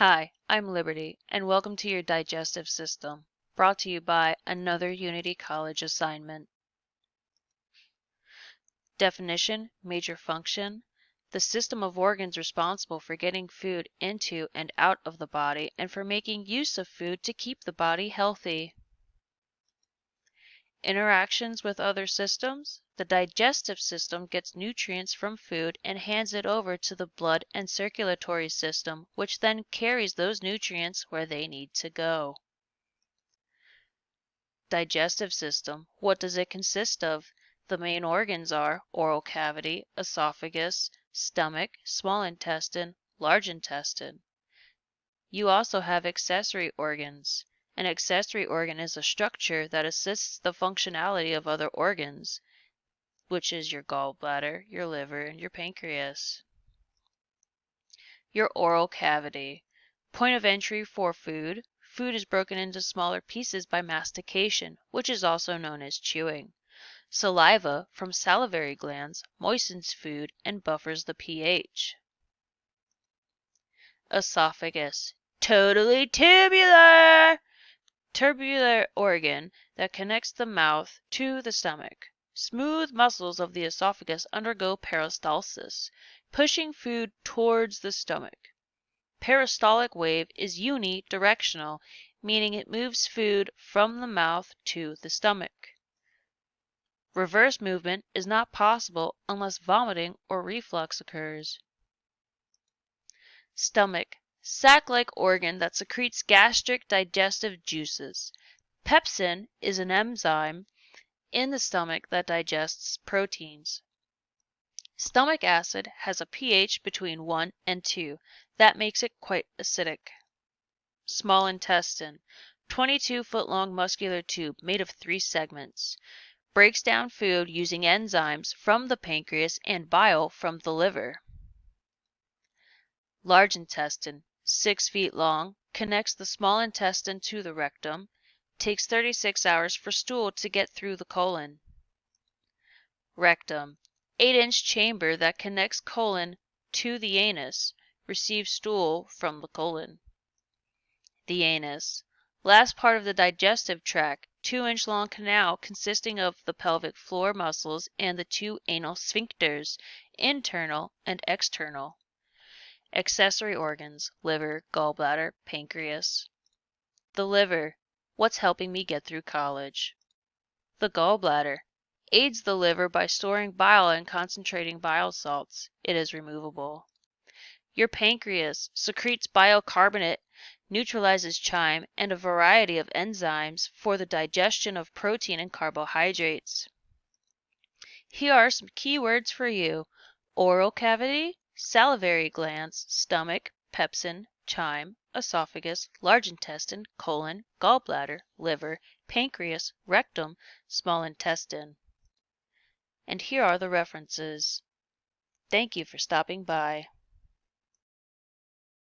Hi, I'm Liberty, and welcome to your Digestive System, brought to you by another Unity College assignment. Definition, major function, the system of organs responsible for getting food into and out of the body and for making use of food to keep the body healthy. Interactions with other systems, the digestive system gets nutrients from food and hands it over to the blood and circulatory system, which then carries those nutrients where they need to go. Digestive system. What does it consist of? The main organs are oral cavity, esophagus, stomach, small intestine, large intestine. You also have accessory organs. An accessory organ is a structure that assists the functionality of other organs, which is your gallbladder, your liver, and your pancreas. Your oral cavity. Point of entry for food. Food is broken into smaller pieces by mastication, which is also known as chewing. Saliva from salivary glands moistens food and buffers the pH. Esophagus. Totally tubular! Tubular organ that connects the mouth to the stomach. Smooth muscles of the esophagus undergo peristalsis, pushing food towards the stomach. Peristaltic wave is unidirectional, meaning it moves food from the mouth to the stomach. Reverse movement is not possible unless vomiting or reflux occurs. Stomach. Sac-like organ that secretes gastric digestive juices. Pepsin is an enzyme in the stomach that digests proteins. Stomach acid has a pH between 1 and 2. That makes it quite acidic. Small intestine. 22-foot-long muscular tube made of 3 segments. Breaks down food using enzymes from the pancreas and bile from the liver. Large intestine. 6 feet long. Connects the small intestine to the rectum. Takes 36 hours for stool to get through the colon. Rectum. 8-inch chamber that connects colon to the anus. Receives stool from the colon. The anus. Last part of the digestive tract. 2-inch long canal consisting of the pelvic floor muscles and the 2 anal sphincters, internal and external. Accessory organs, liver, gallbladder, pancreas. The liver. What's helping me get through college? The gallbladder. Aids the liver by storing bile and concentrating bile salts. It is removable. Your pancreas secretes bicarbonate, neutralizes chyme, and a variety of enzymes for the digestion of protein and carbohydrates. Here are some keywords for you: oral cavity, salivary glands, stomach, pepsin, chyme, esophagus, large intestine, colon, gallbladder, liver, pancreas, rectum, small intestine. And here are the references. Thank you for stopping by.